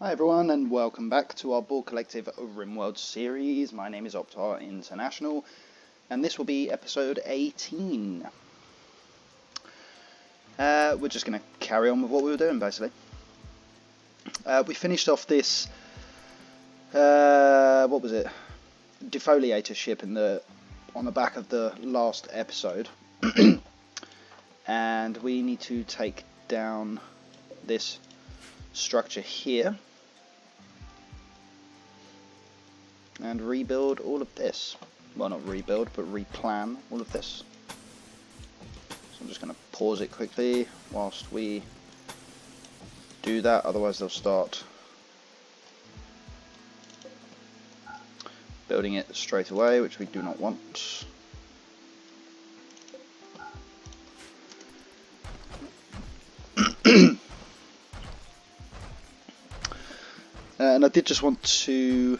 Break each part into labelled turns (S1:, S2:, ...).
S1: Hi everyone and welcome back to our Borg Collective RimWorld series. My name is Optar International and this will be episode 18. We're just going to carry on with what we were doing basically. We finished off this, what was it? Defoliator ship on the back of the last episode. And we need to take down this structure here and rebuild all of this. Well, not rebuild, but replan all of this. So I'm just going to pause it quickly whilst we do that, otherwise they'll start building it straight away, which we do not want. And I did just want to...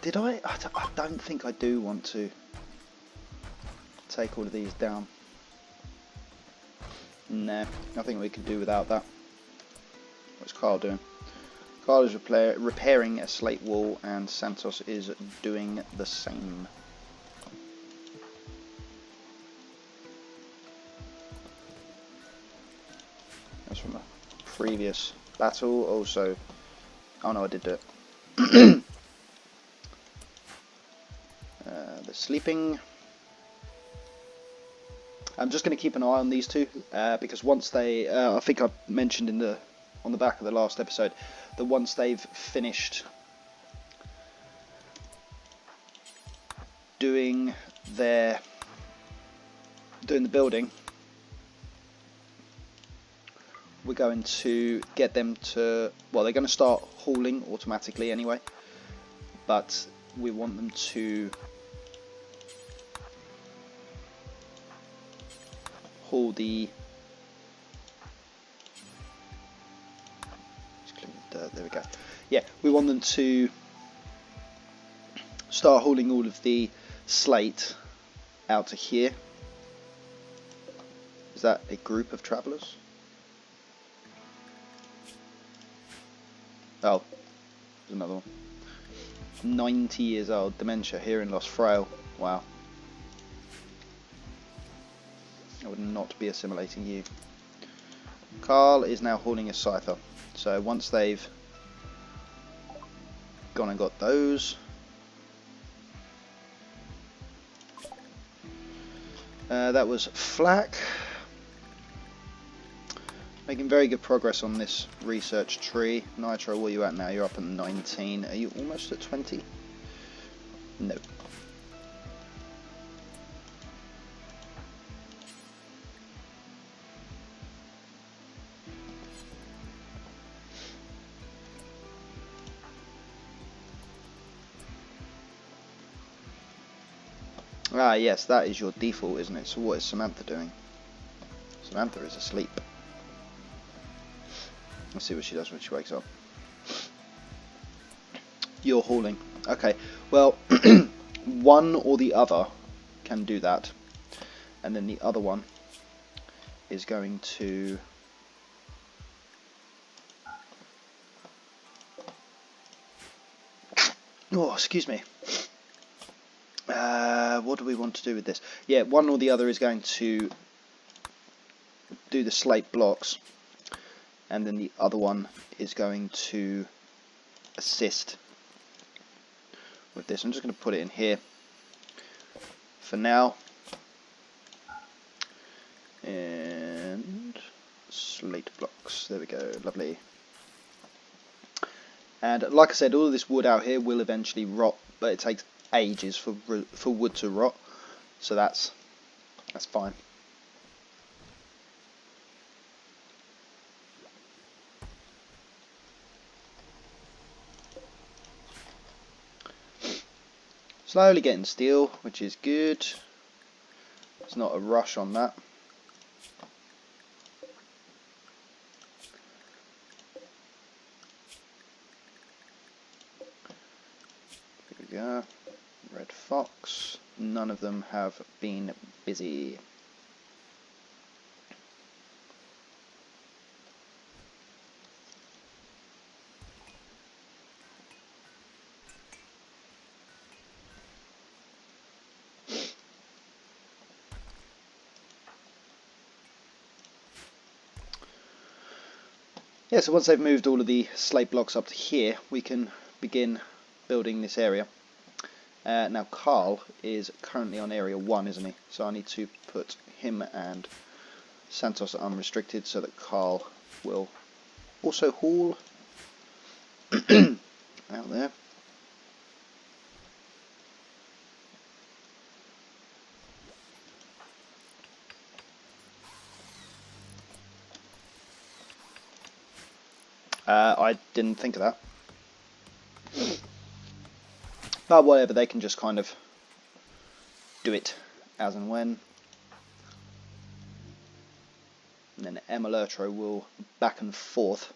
S1: did I? I don't think I do want to take all of these down. Nah, nothing we can do without that. What's Carl doing? Carl is repairing a slate wall and Santos is doing the same. That's from a previous battle. Also, oh no, I did do it. The sleeping. I'm just going to keep an eye on these two because once they, I think I mentioned on the back of the last episode, that once they've finished doing the building, we're going to get them to, well, they're going to start hauling automatically anyway, but we want them to haul the, there we go. Yeah, we want them to start hauling all of the slate out to here. Is that a group of travellers? Oh, there's another one. 90 years old, dementia, hearing loss, frail. Wow. I would not be assimilating you. Carl is now hauling a cipher. So once they've gone and got those, that was Flack. Making very good progress on this research tree. Nitro, where are you at now? You're up at 19. Are you almost at 20? No. Ah, yes, that is your default, isn't it? So what is Samantha doing? Samantha is asleep. Let's see what she does when she wakes up. You're hauling. Okay, well, one or the other can do that. And then the other one is going to... Oh, excuse me. What do we want to do with this? Yeah, one or the other is going to do the slate blocks, and then the other one is going to assist with this. I'm just going to put it in here for now. And slate blocks, there we go, lovely. And like I said, all of this wood out here will eventually rot, but it takes ages for wood to rot, so that's fine. Slowly getting steel, which is good. There's not a rush on that. Here we go. Red Fox. None of them have been busy. Yeah, so once they've moved all of the slate blocks up to here, we can begin building this area. Now Carl is currently on area 1, isn't he? So I need to put him and Santos unrestricted so that Carl will also haul out there. I didn't think of that. But whatever, they can just kind of do it as and when. And then Emelertro will back and forth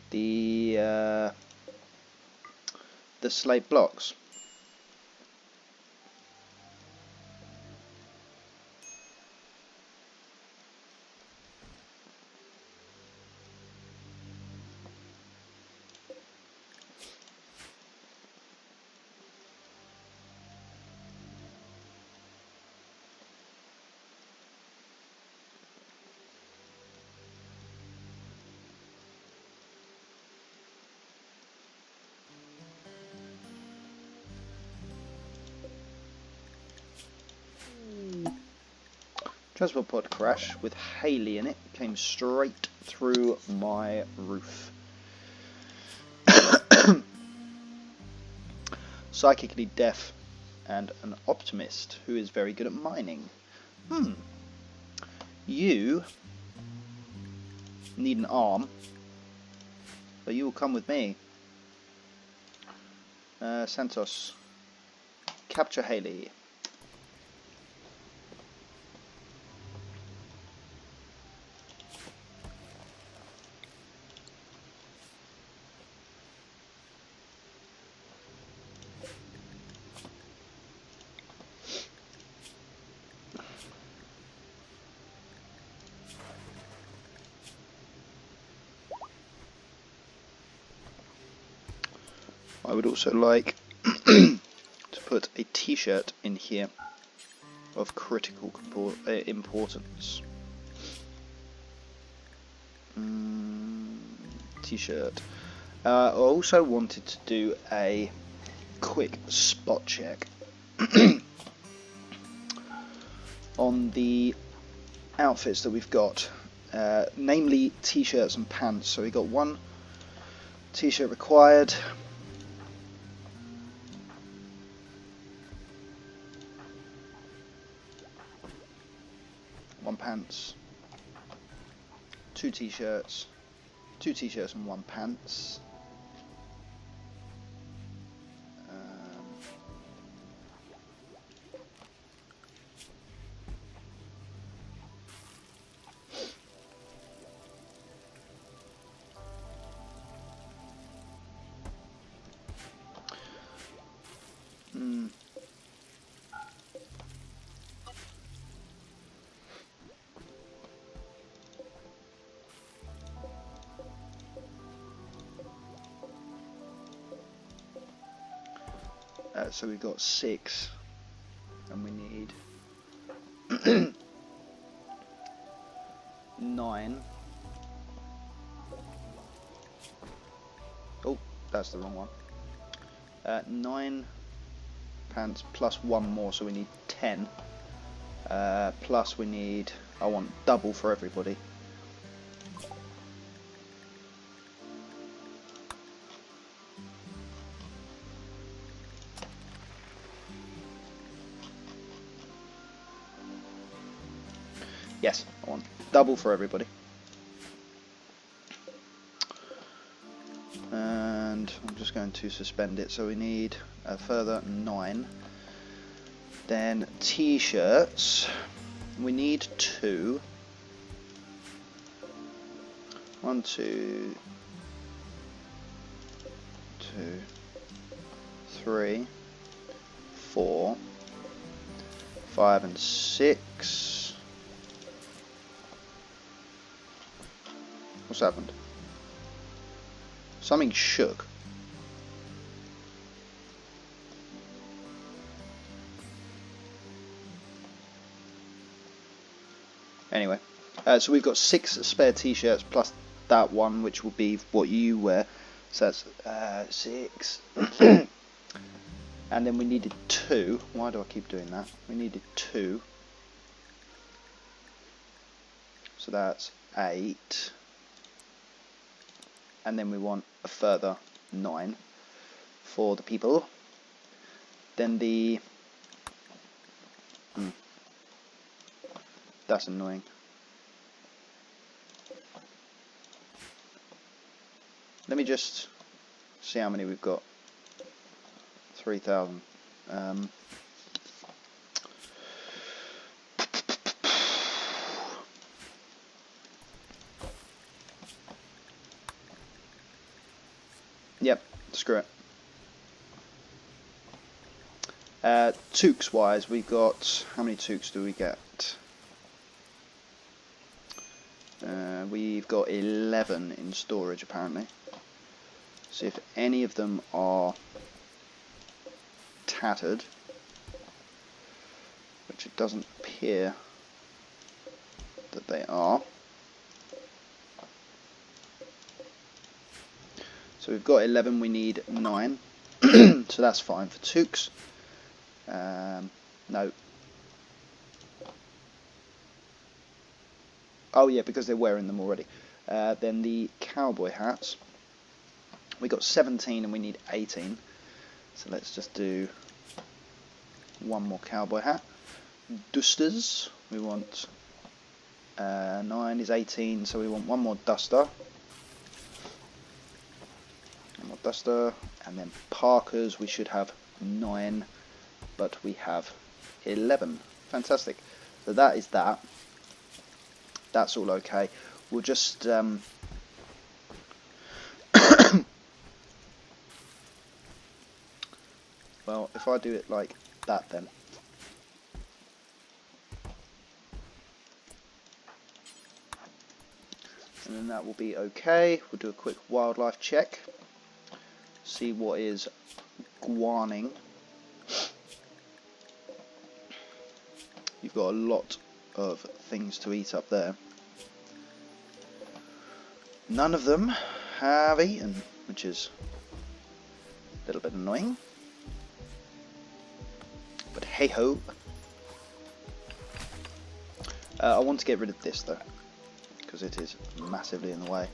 S1: the slate blocks. Transport pod crash with Haley in it, came straight through my roof. Psychically deaf and an optimist who is very good at mining. You need an arm, but you will come with me. Santos, capture Haley. I would also like to put a t-shirt in here of critical importance. T-shirt. I also wanted to do a quick spot check on the outfits that we've got, namely t-shirts and pants. So we got one t-shirt required. One pants, two t-shirts and one pants. So we've got 6, and we need 9. Oh, that's the wrong one. 9 pants plus 1 more, so we need 10. Plus we need, I want double for everybody. Yes, I want double for everybody. And I'm just going to suspend it, so we need a further 9. Then t-shirts, we need 2. 1, 2, 3, 4, 5 and 6. What's happened? Something shook. Anyway, So we've got 6 spare t-shirts plus that one, which will be what you wear. So that's 6. And then we needed 2. Why do I keep doing that? We needed 2. So that's 8. And then we want a further 9 for the people. Then the... That's annoying. Let me just see how many we've got. 3,000. Yep, screw it. Toques wise, we've got, how many toques do we get? We've got 11 in storage apparently. So if any of them are tattered, which it doesn't appear that they are. So we've got 11, we need 9. So that's fine for toques. No. Oh yeah, because they're wearing them already. Then the cowboy hats. We got 17 and we need 18. So let's just do one more cowboy hat. Dusters. We want 9 is 18, so we want one more duster. One more duster. And then parkers, we should have 9, but we have 11. Fantastic. So that is that. That's all okay. We'll just well, if I do it like that then. And then that will be okay. We'll do a quick wildlife check. See what is guaning. You've got a lot of things to eat up there. None of them have eaten, which is a little bit annoying. But hey ho. I want to get rid of this though, because it is massively in the way.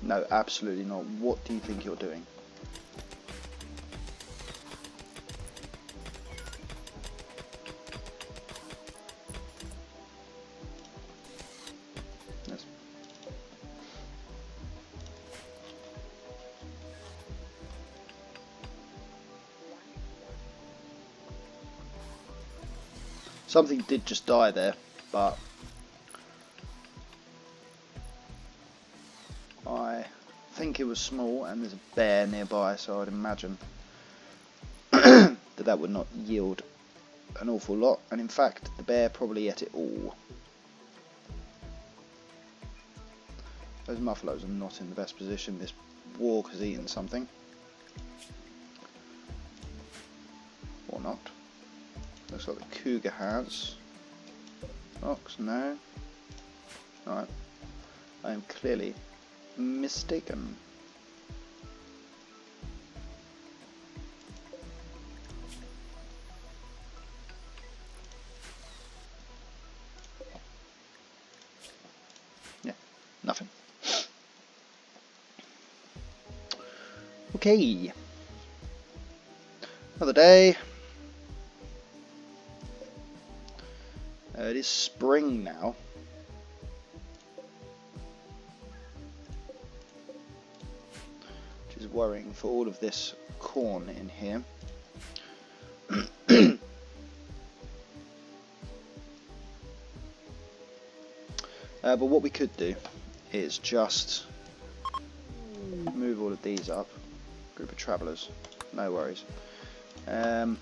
S1: No, absolutely not. What do you think you're doing? Yes. Something did just die there, but I think it was small and there's a bear nearby, so I'd imagine that would not yield an awful lot, and in fact the bear probably ate it all. Those muffaloes are not in the best position. This warg has eaten something. Or not. Looks like the cougar has. Fox, no. Alright. I am clearly mistaken. Yeah, nothing. Okay. Another day. It is spring now. Which is worrying for all of this corn in here. But what we could do is just move all of these up. Group of travellers, no worries. And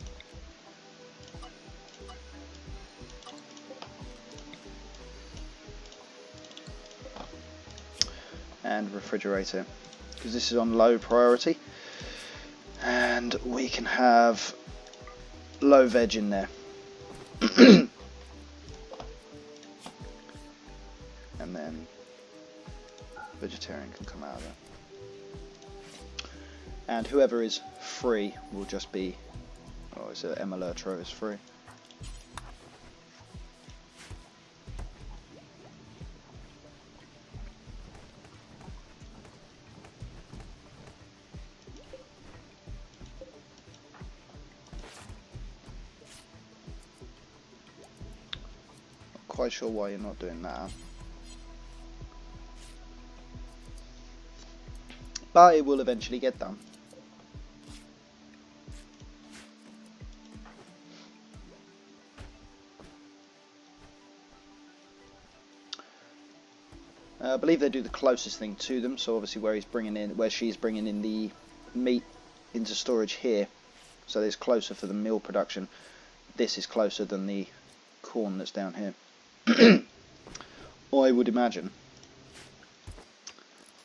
S1: refrigerator because this is on low priority, and we can have low veg in there. And then vegetarian can come out of there. And whoever is free will just be, oh, is it Emalurtro is free. Quite sure why you're not doing that, but it will eventually get done. I believe they do the closest thing to them, so obviously where she's bringing in the meat into storage here, so it's closer for the meal production. This is closer than the corn that's down here. I would imagine,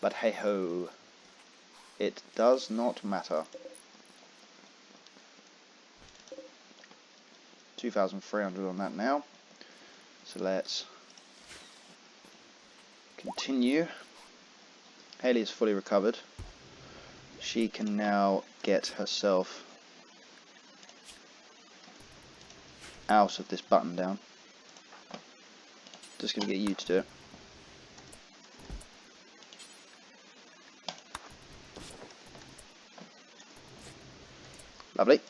S1: but hey ho, it does not matter. 2,300 on that now, so let's continue. Haley is fully recovered. She can now get herself out of this button down. Just going to get you to do it. Lovely.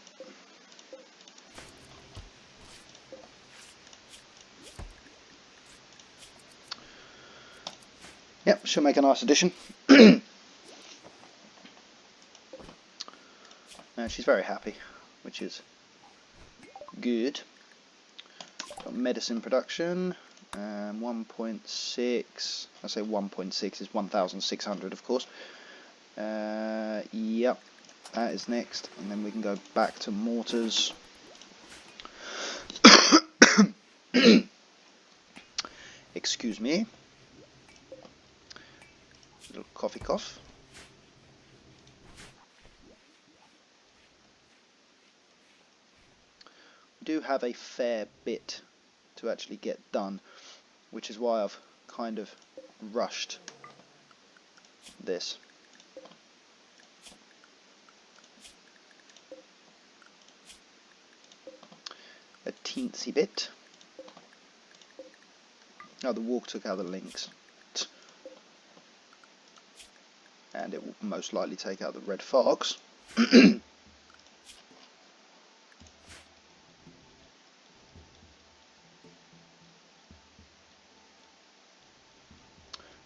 S1: Yep, she'll make a nice addition. She's very happy, which is good. Got medicine production. 1.6, I say 1.6 is 1,600 of course. Yep, that is next, and then we can go back to mortars. Excuse me. Little coffee cough. We do have a fair bit to actually get done, which is why I've kind of rushed this. A teensy bit. Oh, the walk took out the links. And it will most likely take out the red fox.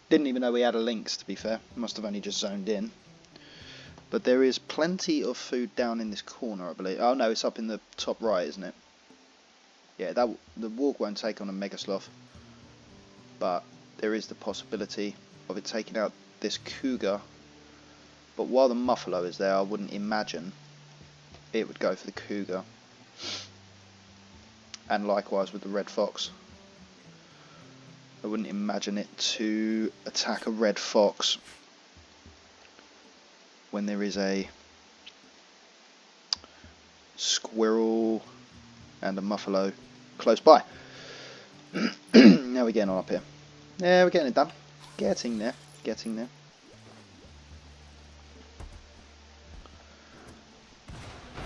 S1: Didn't even know we had a lynx, to be fair. Must have only just zoned in. But there is plenty of food down in this corner, I believe. Oh no, it's up in the top right, isn't it? Yeah, the walk won't take on a mega sloth, but there is the possibility of it taking out this cougar. But while the muffalo is there, I wouldn't imagine it would go for the cougar. And likewise with the red fox. I wouldn't imagine it to attack a red fox when there is a squirrel and a muffalo close by. Now we're getting on up here. Yeah, we're getting it done. Getting there. Getting there.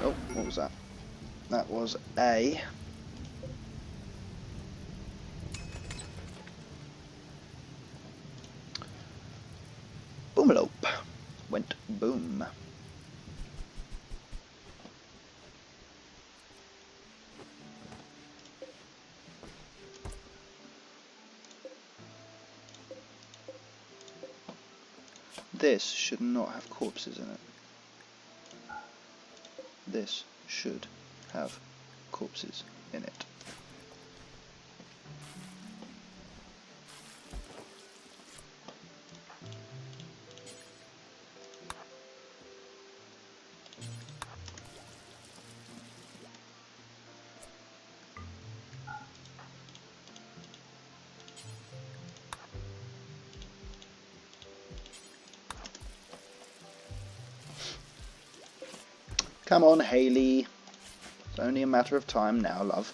S1: Oh, what was that? That was a... boomalope. Went boom. This should not have corpses in it. This should have corpses in it. Come on, Haley. It's only a matter of time now, love.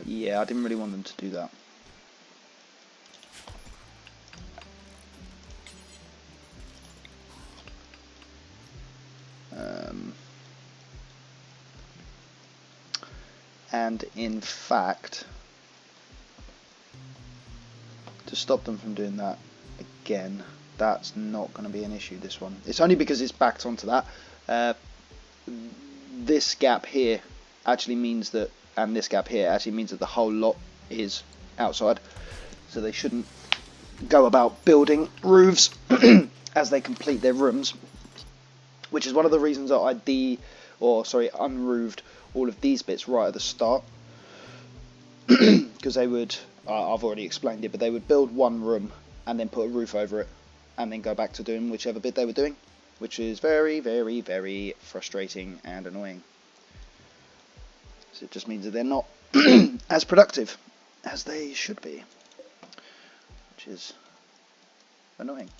S1: Yeah, I didn't really want them to do that. And in fact, to stop them from doing that again, that's not going to be an issue, this one. It's only because it's backed onto that. This gap here actually means that, and this gap here actually means that the whole lot is outside. So they shouldn't go about building roofs as they complete their rooms. Which is one of the reasons that I unroofed all of these bits right at the start. Because they would, I've already explained it, but they would build one room and then put a roof over it and then go back to doing whichever bit they were doing, which is very, very, very frustrating and annoying. So it just means that they're not as productive as they should be, which is annoying.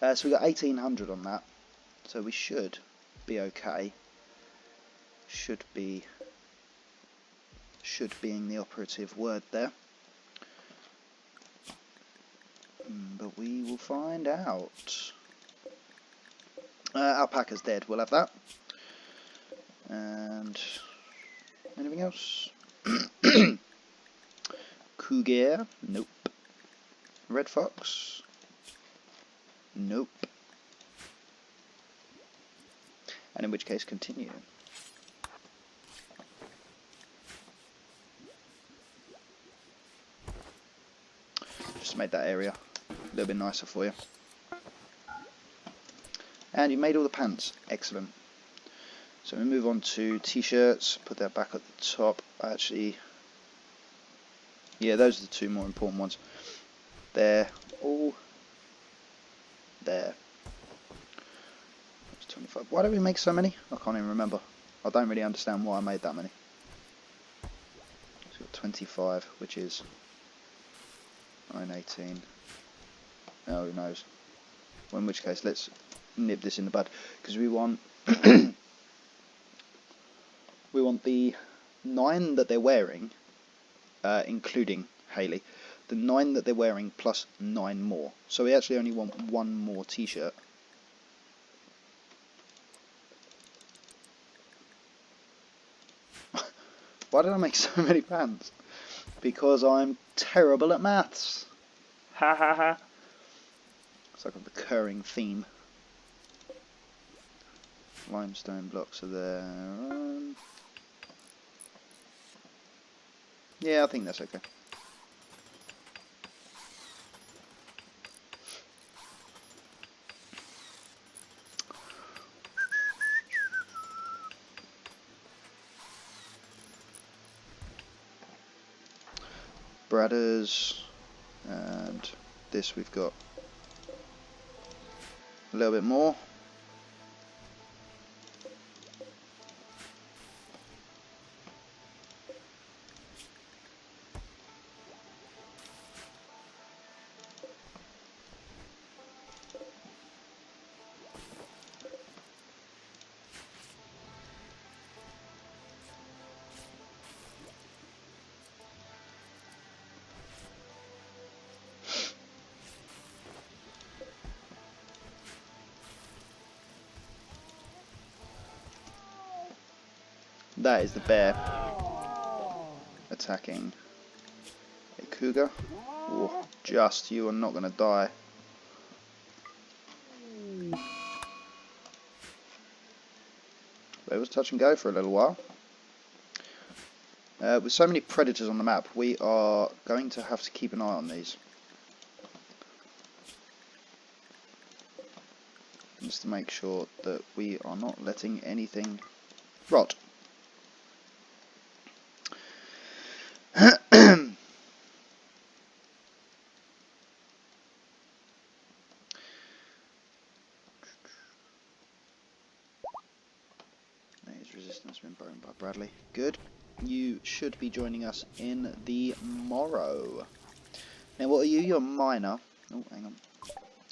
S1: So we got 1800 on that, so we should be okay. Should being the operative word there, but we will find out. Alpaca's dead, we'll have that. And anything else? Cougar, nope. Red fox, nope. And in which case, continue. Just made that area a little bit nicer for you. And you made all the pants. Excellent. So we move on to t-shirts. Put that back at the top. Actually, yeah, those are the two more important ones. They're all there. That's 25. Why do we make so many? I can't even remember. I don't really understand why I made that many. So we've got 25, which is 918. Oh, who knows? Well, in which case, let's nip this in the bud, because we want we want the 9 that they're wearing, including Haley, the 9 that they're wearing plus 9 more. So we actually only want 1 more t-shirt. Why did I make so many pants? Because I'm terrible at maths. Ha ha ha. It's like a recurring theme. Limestone blocks are there. Yeah, I think that's okay. Bradders, and this we've got a little bit more. That is the bear attacking a cougar. Oh, just, you are not going to die. But it was touch and go for a little while. With so many predators on the map, we are going to have to keep an eye on these. Just to make sure that we are not letting anything rot. His resistance has been broken by Bradley. Good. you should be joining us in the morrow. Now, what are you? You're a miner. Oh, hang on.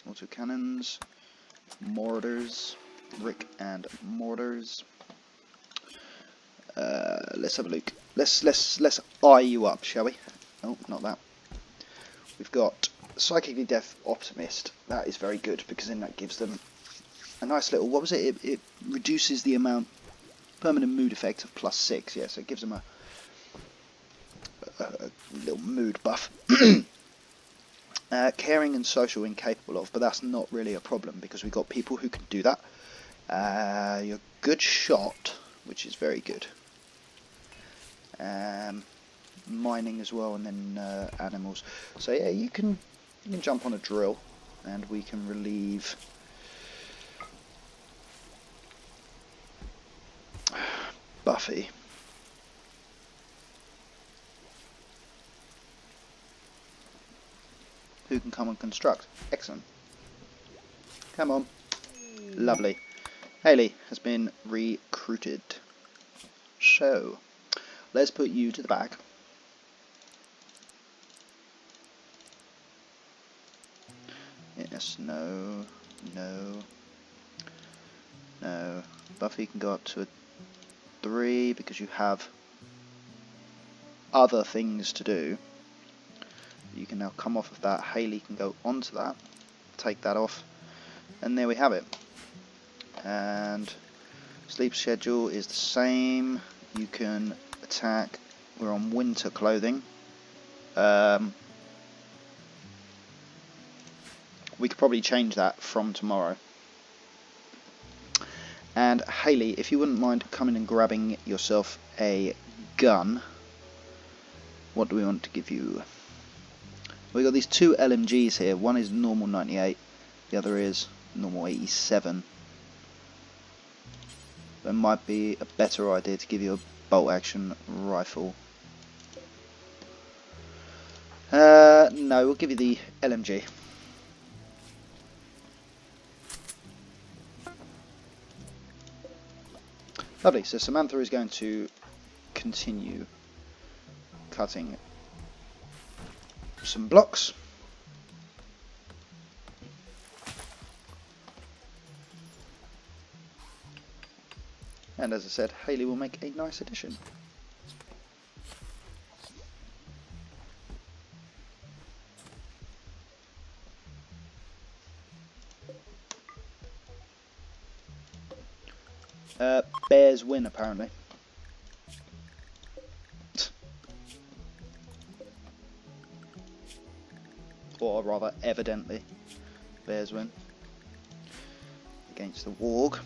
S1: Autocannons, mortars, brick and mortars. Let's have a look. Let's eye you up, shall we? Oh, not that. We've got psychically deaf optimist. That is very good because then that gives them a nice little. What was it? It reduces the amount permanent mood effect of +6. Yeah, so it gives them a little mood buff. Caring and social incapable of, but that's not really a problem because we've got people who can do that. You're a good shot, which is very good. Mining as well, and then animals. So yeah, you can jump on a drill, and we can relieve Buffy. Who can come and construct. Excellent. Come on. Lovely. Haley has been recruited. So, let's put you to the back. Yes, no, no, no. Buffy can go up to a 3 because you have other things to do. You can now come off of that. Haley can go onto that, take that off, and there we have it. And sleep schedule is the same. You can attack. We're on winter clothing. We could probably change that from tomorrow. And Haley, if you wouldn't mind coming and grabbing yourself a gun. What do we want to give you? We've got these 2 LMGs here. One is normal 98, the other is normal 87. It might be a better idea to give you a bolt action rifle. No, we'll give you the LMG. Lovely, so Samantha is going to continue cutting some blocks. And as I said, Haley will make a nice addition. Bears win, apparently. Or rather, evidently, Bears win against the Warg.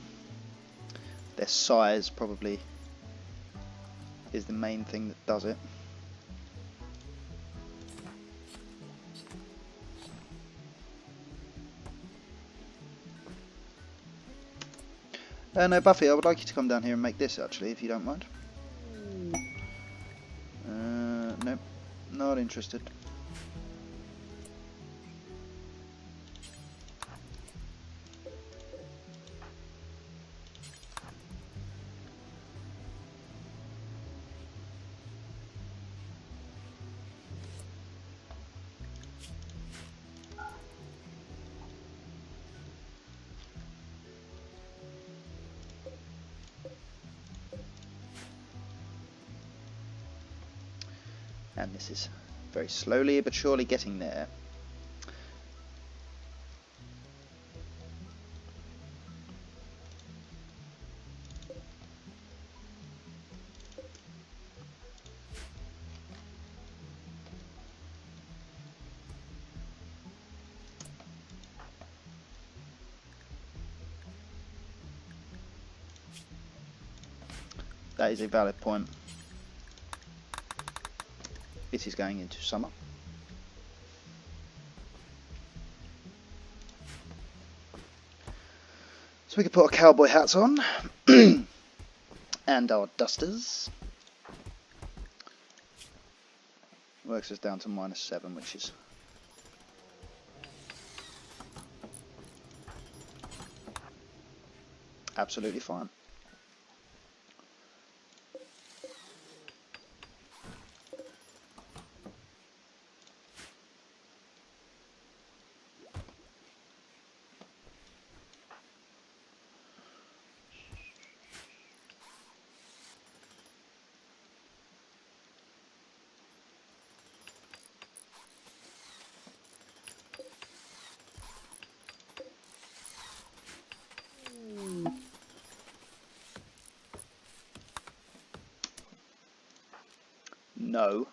S1: Their size probably is the main thing that does it. No, Buffy, I would like you to come down here and make this, actually, if you don't mind. Nope, not interested. And this is very slowly but surely getting there. That is a valid point. It is going into summer. So we can put our cowboy hats on and our dusters. Works us down to -7, which is absolutely fine. No.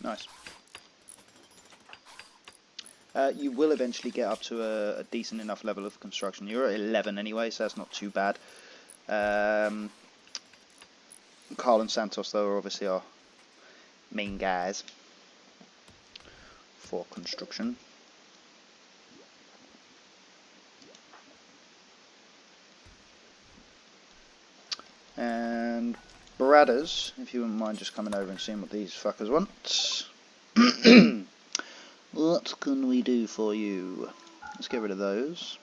S1: Nice. You will eventually get up to a decent enough level of construction. You're at 11 anyway, so that's not too bad. Carl and Santos, though, are obviously our main guys for construction. And Bradders, if you wouldn't mind just coming over and seeing what these fuckers want. What can we do for you? Let's get rid of those.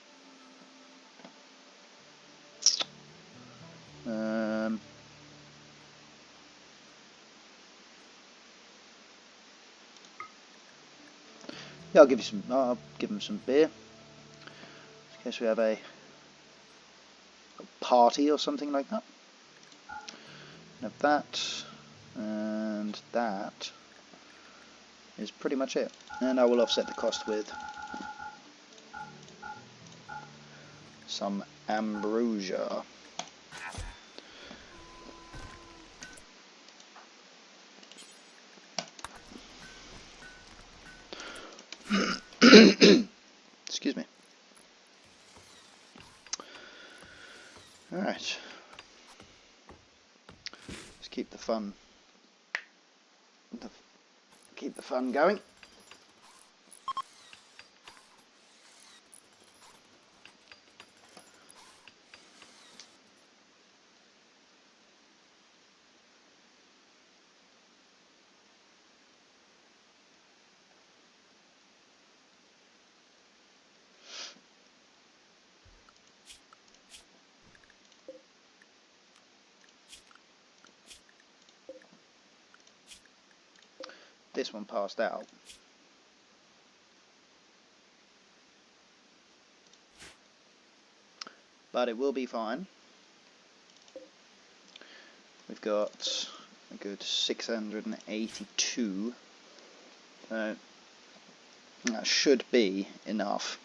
S1: Yeah, I'll give you some. I'll give them some beer. In case we have a party or something like that. Have that, and that is pretty much it. And I will offset the cost with some ambrosia. Excuse me. Alright. Let's keep the fun. Keep the fun going. This one passed out. But it will be fine. We've got a good 682. That should be enough.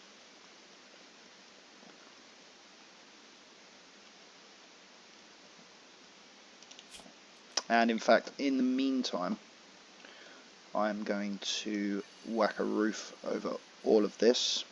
S1: And in fact, in the meantime, I'm going to whack a roof over all of this.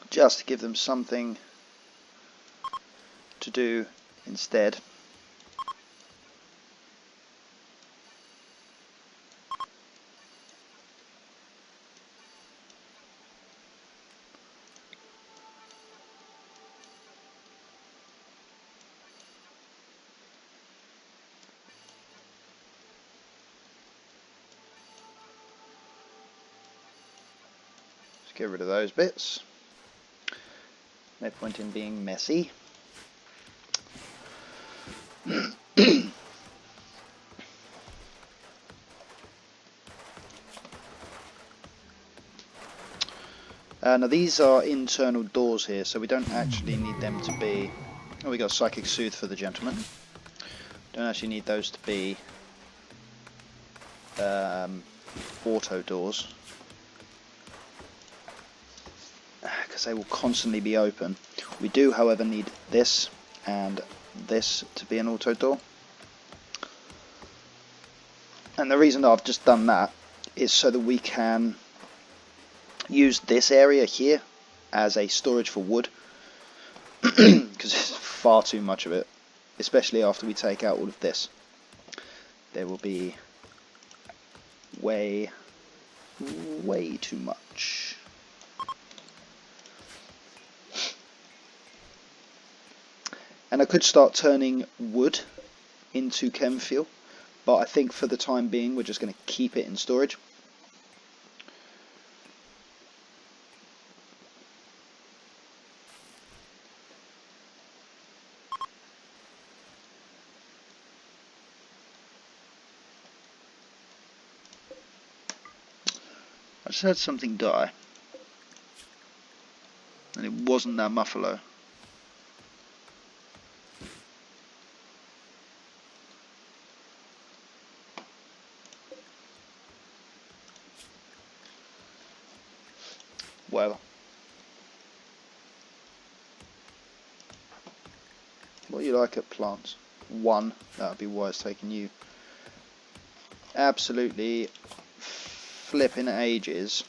S1: Just to give them something to do instead. Let's get rid of those bits. No point in being messy. Now these are internal doors here, so we don't actually need them to be... Oh, we got Psychic Soothe for the gentleman. Don't actually need those to be auto doors, because they will constantly be open. We do, however, need this and this to be an auto door. And the reason that I've just done that is so that we can use this area here as a storage for wood, because there's far too much of it, especially after we take out all of this. There will be way too much. And I could start turning wood into chem fuel, but I think for the time being we're just going to keep it in storage. just heard something die. And it wasn't that muffalo. Well. What do you like at plants? 1. That would be why it's taking you absolutely flipping ages.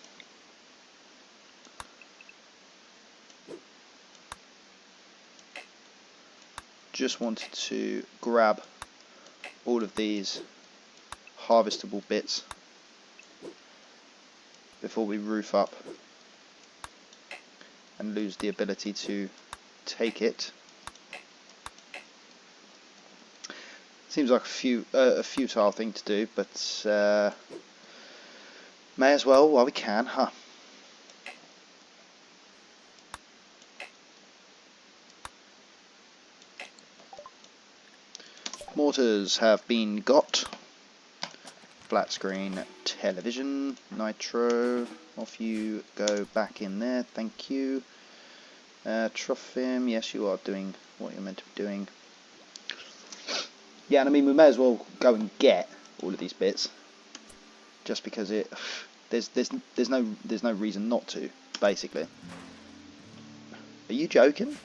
S1: Just wanted to grab all of these harvestable bits before we roof up and lose the ability to take it. Seems like a futile thing to do, but may as well while we can, huh? Mortars have been got. Flat screen television, nitro, off you go back in there, thank you. Trophim, yes you are doing what you're meant to be doing. Yeah, and I mean we may as well go and get all of these bits, just because there's no reason not to, basically. Are you joking?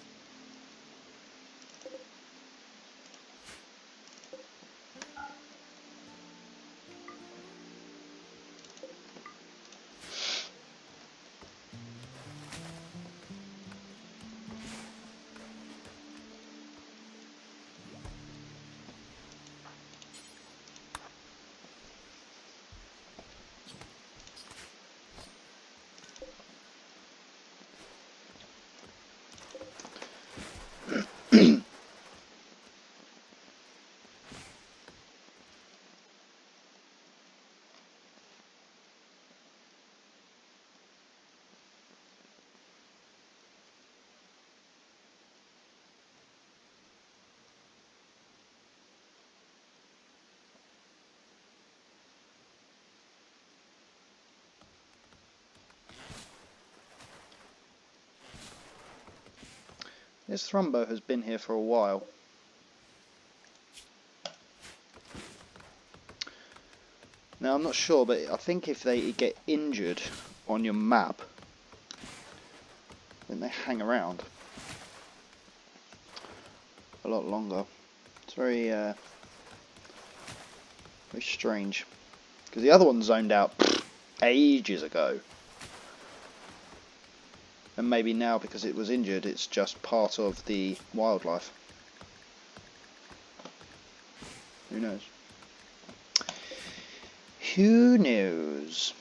S1: This Thrumbo has been here for a while. Now I'm not sure, but I think if they get injured on your map, then they hang around a lot longer. It's very strange, because the other one zoned out ages ago, and maybe now because it was injured it's just part of the wildlife. Who knows? Who knows?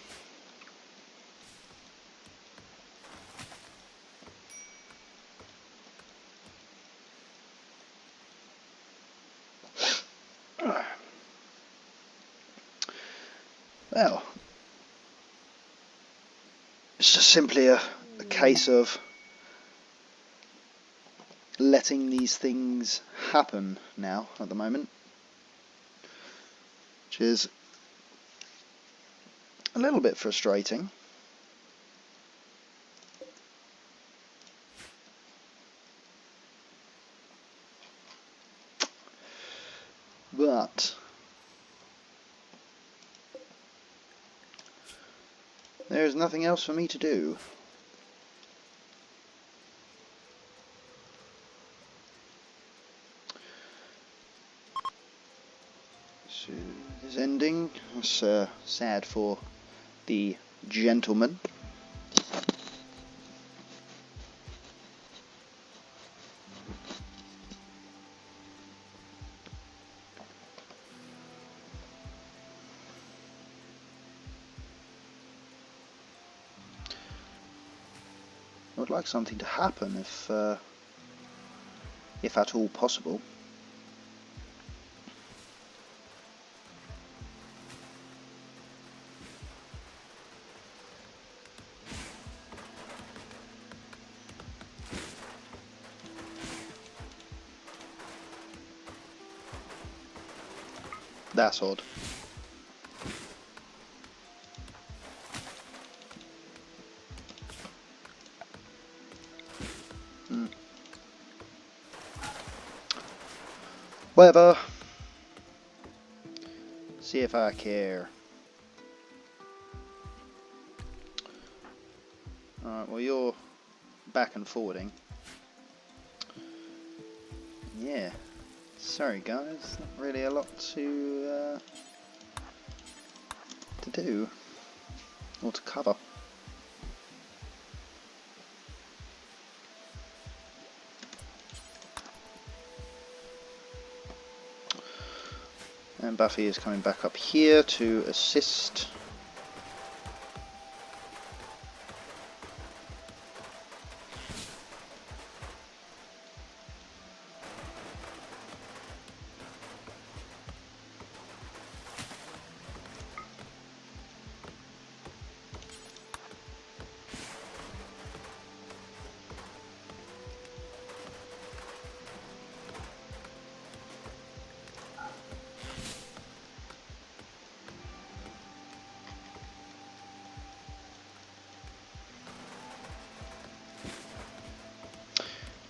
S1: Well, it's just simply a case of letting these things happen now at the moment, which is a little bit frustrating. But there is nothing else for me to do. So this ending is sad for the gentleman. I would like something to happen if at all possible. That's odd. Whatever. See if I care. Alright, well you're back and forwarding. Yeah. Sorry guys, not really a lot to do or to cover. And Buffy is coming back up here to assist.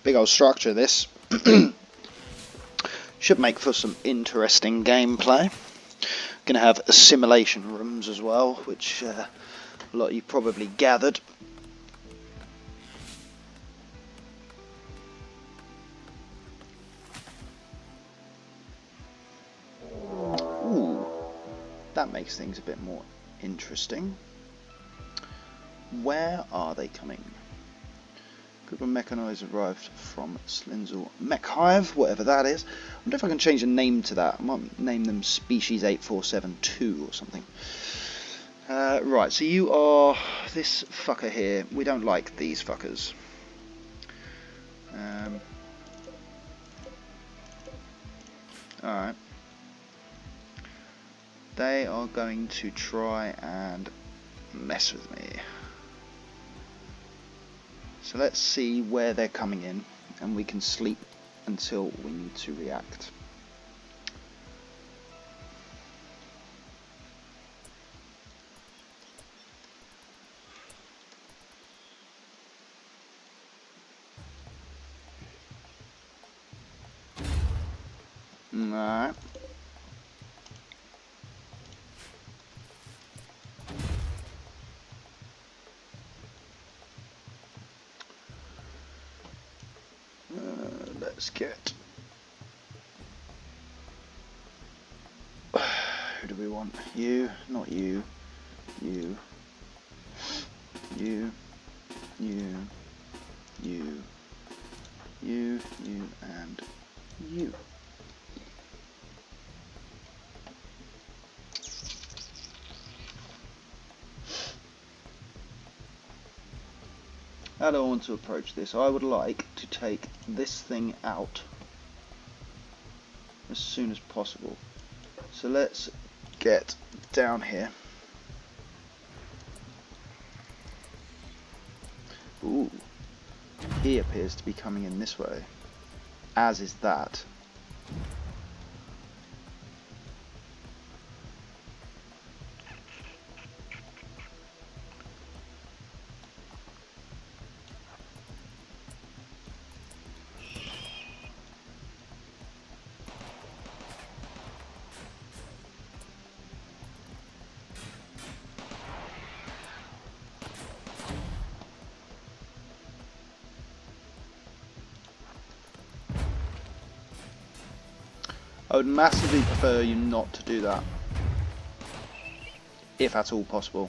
S1: Big old structure this. Should make for some interesting gameplay. Gonna have assimilation rooms as well, which a lot of you probably gathered. Ooh, that makes things a bit more interesting. Where are they coming? Group of mechanized arrived from Slinzel Mech Hive, whatever that is. I wonder if I can change the name to that. I might name them Species 8472 or something. Right, so you are this fucker here. We don't like these fuckers. Alright. They are going to try and mess with me. So let's see where they're coming in, and we can sleep until we need to react. Alright. Let's get... Who do we want? You, not you. You. You. You. You. You. You. And you. How do I want to approach this? I would like to take this thing out as soon as possible. So let's get down here. Ooh, he appears to be coming in this way, as is that. I would massively prefer you not to do that, if at all possible.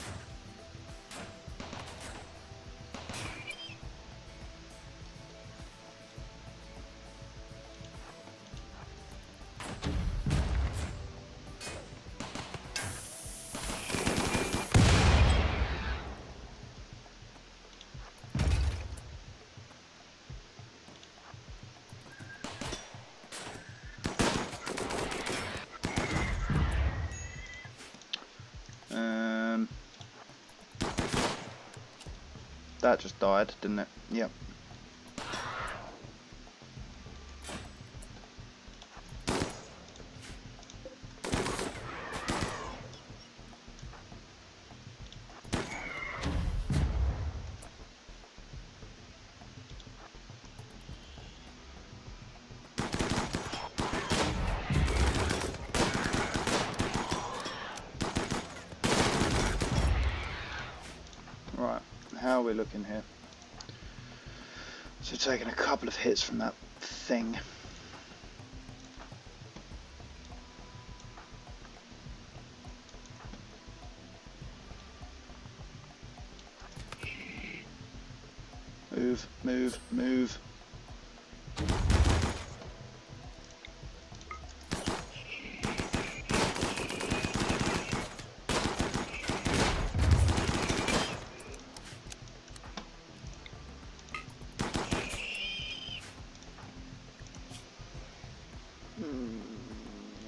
S1: That just died, didn't it? Yep. Right, how are we looking here? So taking a couple of hits from that thing. Move, move, move.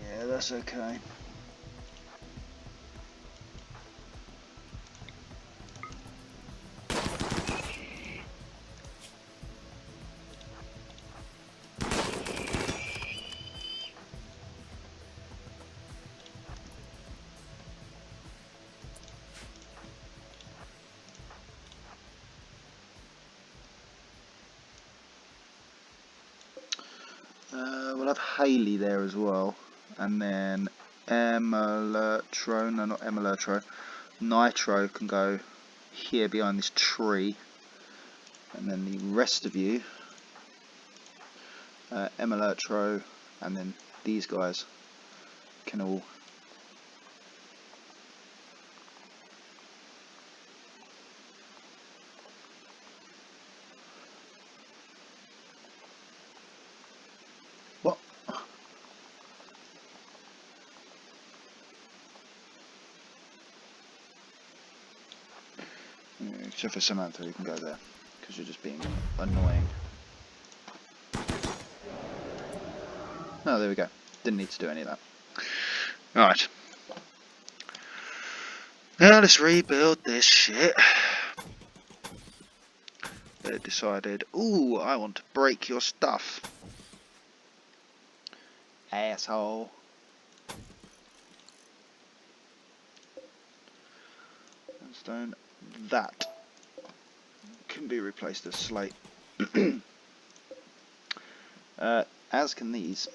S1: Yeah, that's okay. We'll have Haley there as well, and then Emelertro, no, not Emelertro, Nitro can go here behind this tree, and then the rest of you, Emelertro, and then these guys can all what? Except for Samantha, you can go there because you're just being annoying. Oh, there we go. Didn't need to do any of that. Alright. Now let's rebuild this shit. They decided, ooh, I want to break your stuff. Asshole. Stone. That can be replaced as slate. As can these.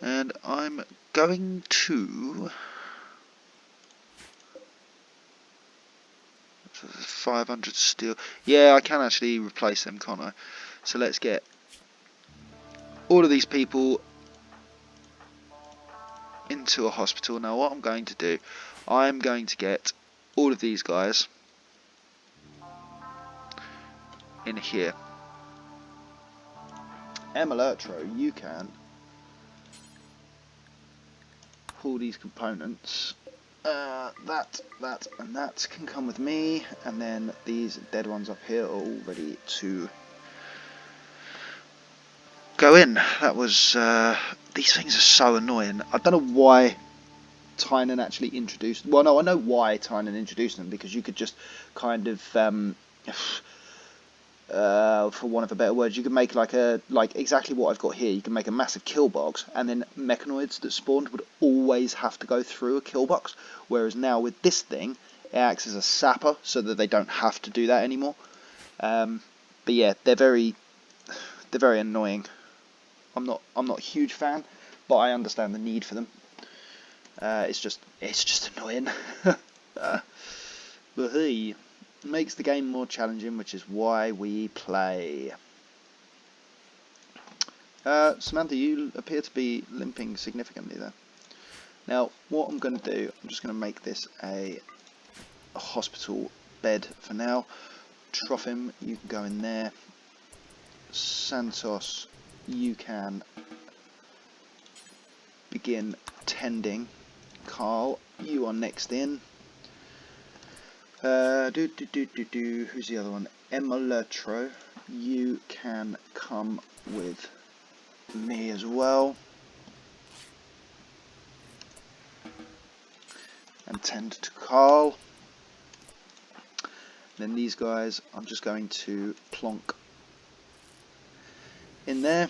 S1: And I'm going to 500 steel. Yeah, I can actually replace them, can't I? So let's get all of these people into a hospital. Now what I'm going to do, I'm going to get all of these guys in here. Emelertro, you can pull these components. That, and that can come with me, and then these dead ones up here are all ready to go in. That was, these things are so annoying. I don't know why Tynan actually introduced, well no, I know why Tynan introduced them, because you could just kind of, for want of a better word, you can make like exactly what I've got here. You can make a massive kill box, and then mechanoids that spawned would always have to go through a kill box, whereas now with this thing, it acts as a sapper, so that they don't have to do that anymore. But yeah, they're very annoying. I'm not a huge fan, but I understand the need for them. It's just annoying. But hey, makes the game more challenging, which is why we play. Samantha, you appear to be limping significantly there. Now, what I'm going to do, I'm just going to make this a hospital bed for now. Trophim, you can go in there. Santos, you can begin tending. Carl, you are next in. Who's the other one? Emelertro, you can come with me as well. And tend to Carl. Then these guys, I'm just going to plonk in there.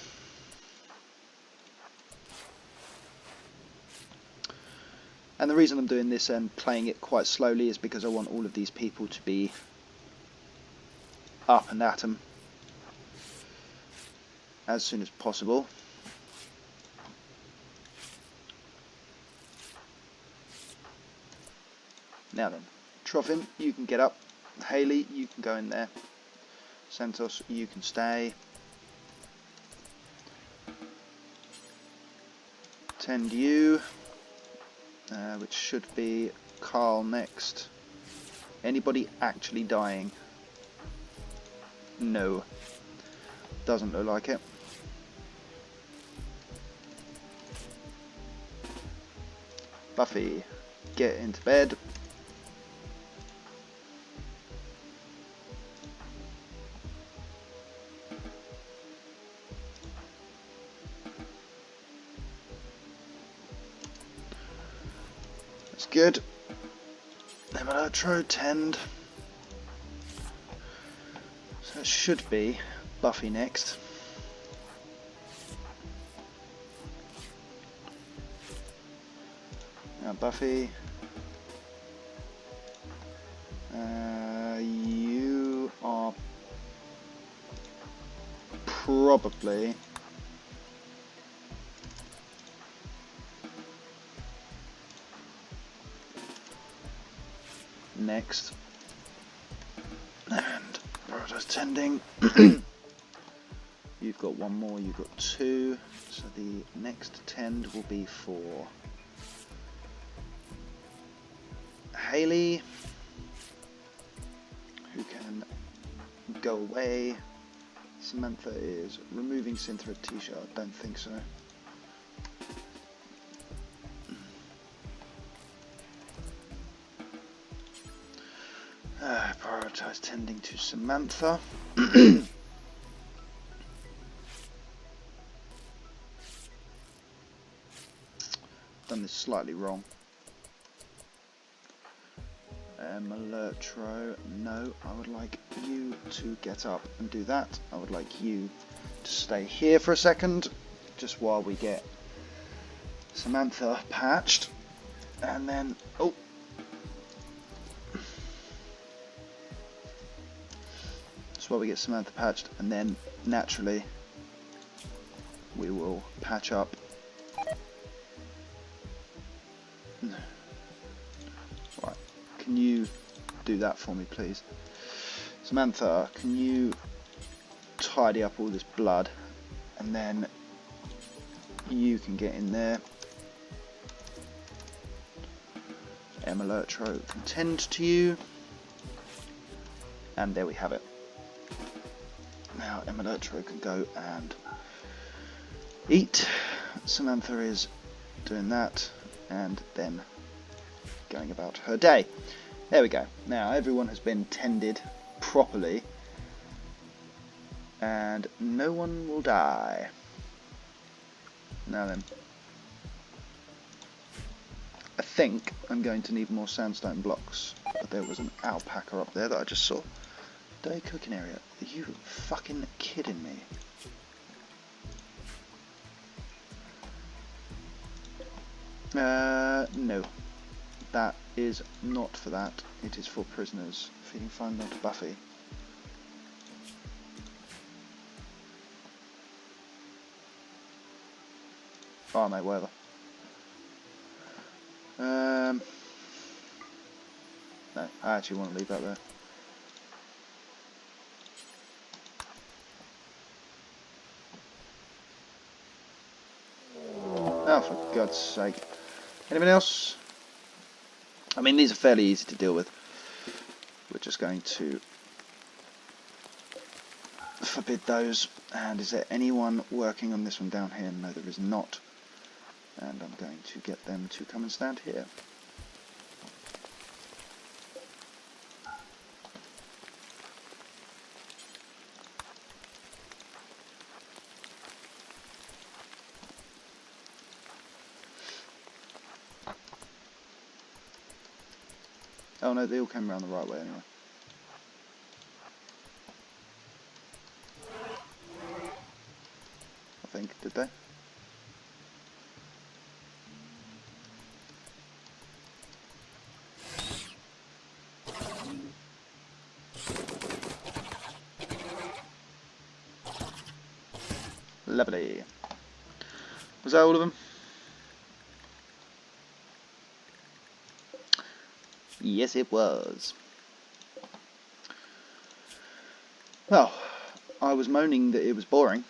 S1: And the reason I'm doing this and playing it quite slowly is because I want all of these people to be up and at 'em as soon as possible. Now then, Troffin, you can get up. Haley, you can go in there. Santos, you can stay. Tend you, which should be Carl next. Anybody actually dying? No. Doesn't look like it. Buffy, get into bed. That's good. Electro, tend. So it should be Buffy next. Now Buffy, you are probably next, and prioritize tending. You've got one more, you've got two, so the next tend will be for Haley, who can go away. Samantha is removing Cynthia t-shirt. I don't think so. Prioritize tending to Samantha. Done this slightly wrong. Malertro, no, I would like you to get up and do that. I would like you to stay here for a second, just while we get Samantha patched, and then, oh, just while we get Samantha patched, and then naturally we will patch up. Right, can you do that for me, please? Samantha, can you tidy up all this blood, and then you can get in there. Emelertro can tend to you, and there we have it. Now Emelertro can go and eat. Samantha is doing that, and then going about her day. There we go. Now everyone has been tended properly, and no one will die. Now then, I think I'm going to need more sandstone blocks, but there was an alpaca up there that I just saw. Day cooking area. Are you fucking kidding me? No. That is not for that. It is for prisoners. Feeding fine down to Buffy. Oh mate, whatever. No, I actually want to leave that there. Oh, for God's sake. Anyone else? I mean, these are fairly easy to deal with. We're just going to forbid those. And is there anyone working on this one down here? No, there is not. And I'm going to get them to come and stand here. Oh no, they all came around the right way anyway. I think, did they? Lovely. Was that all of them? Yes, it was. Well, I was moaning that it was boring.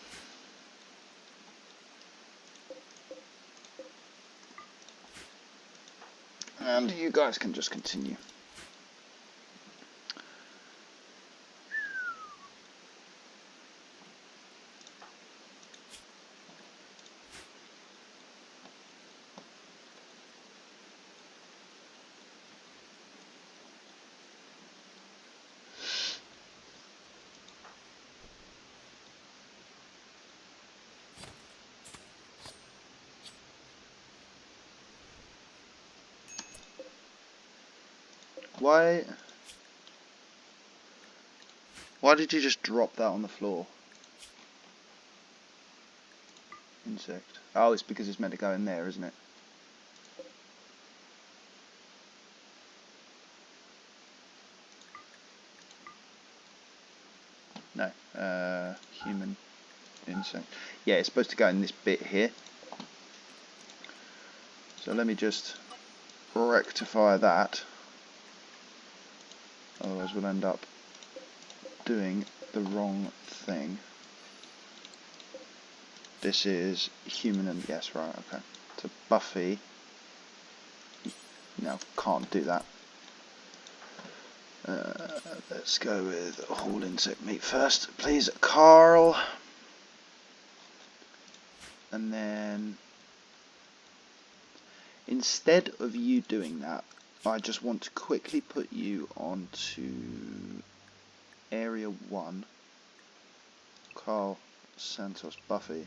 S1: And you guys can just continue. Why did you just drop that on the floor? Insect. Oh, it's because it's meant to go in there, isn't it? No. Human insect. Yeah, it's supposed to go in this bit here. So let me just rectify that. Otherwise we'll end up doing the wrong thing. This is human and yes, right, okay. So Buffy. No, can't do that. Let's go with whole insect meat first, please, Carl. And then instead of you doing that, I just want to quickly put you onto area 1. Carl, Santos, Buffy.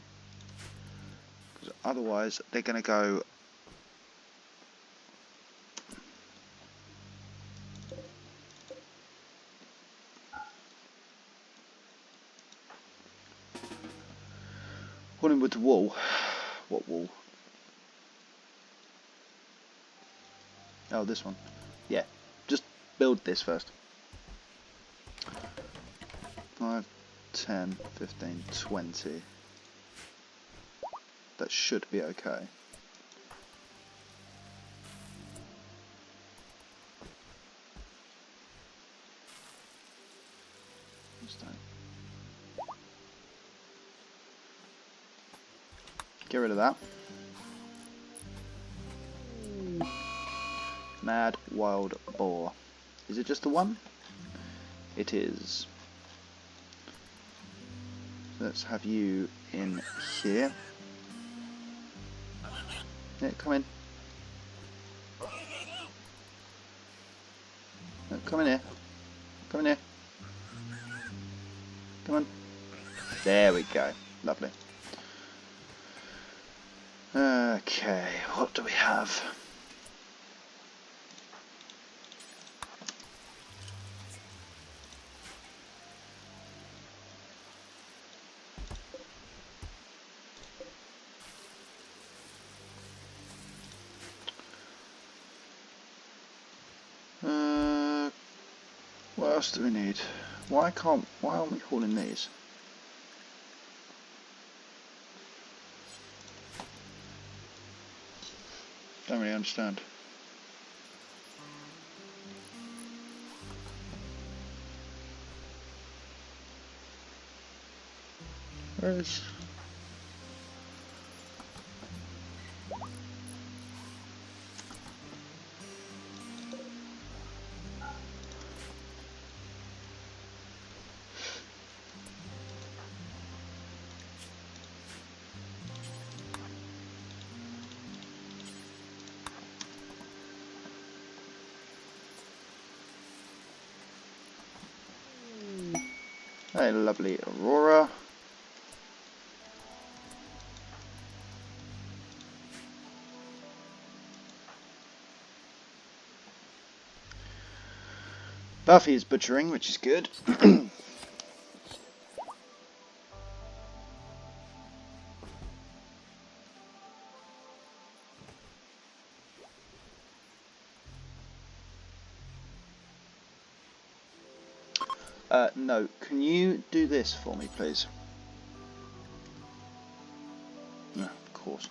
S1: Because otherwise they're going to go put him with the wall. What wall? Oh, this one. Yeah, just build this first. 5, 10, 15, 20. That should be okay. Get rid of that. Mad wild boar. Is it just the one? It is. Let's have you in here. Yeah, come in. No, come in here. Come in here. Come on. There we go. Lovely. Okay, what do we have? What else do we need? Why aren't we hauling these? Don't really understand. Where is... Hey, lovely Aurora. Buffy is butchering, which is good. No, can you do this for me, please? No, of course.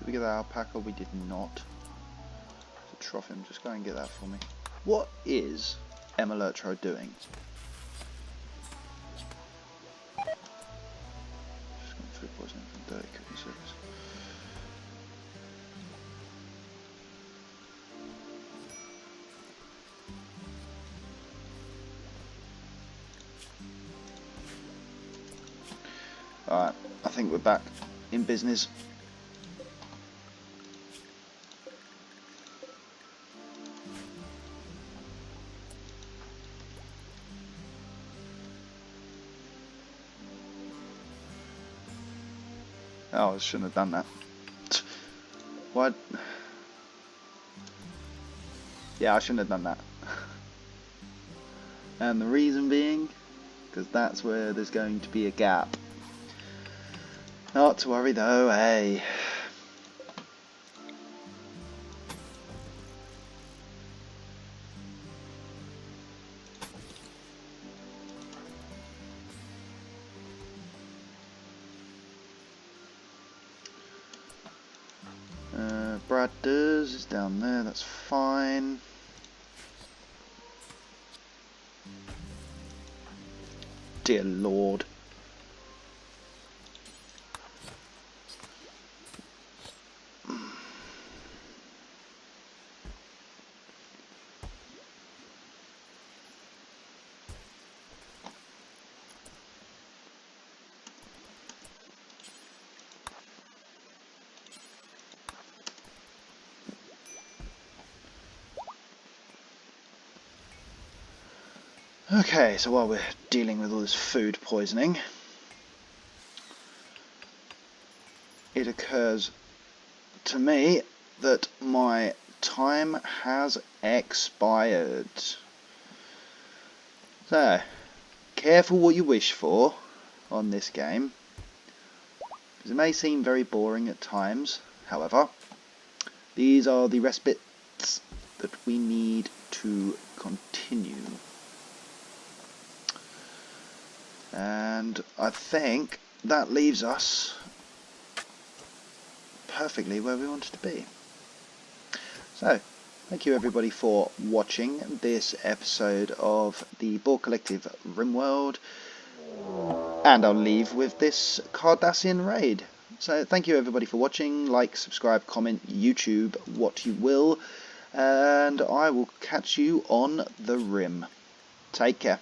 S1: Did we get that alpaca? We did not. So Trophim, just go and get that for me. What is Emelertro doing? Just going through poisoning from dirty cooking service. Alright, I think we're back in business. Oh, I shouldn't have done that. What? Yeah, I shouldn't have done that. And the reason being, because that's where there's going to be a gap. Not to worry though, hey. Brad does is down there, that's fine. Dear Lord. Okay, so while we're dealing with all this food poisoning, it occurs to me that my time has expired. So, careful what you wish for on this game, because it may seem very boring at times. However, these are the respites that we need to continue. And I think that leaves us perfectly where we wanted to be. So, thank you everybody for watching this episode of the Borg Collective RimWorld, and I'll leave with this Cardassian raid. So thank you everybody for watching. Like, subscribe, comment, YouTube, what you will, and I will catch you on the Rim. Take care.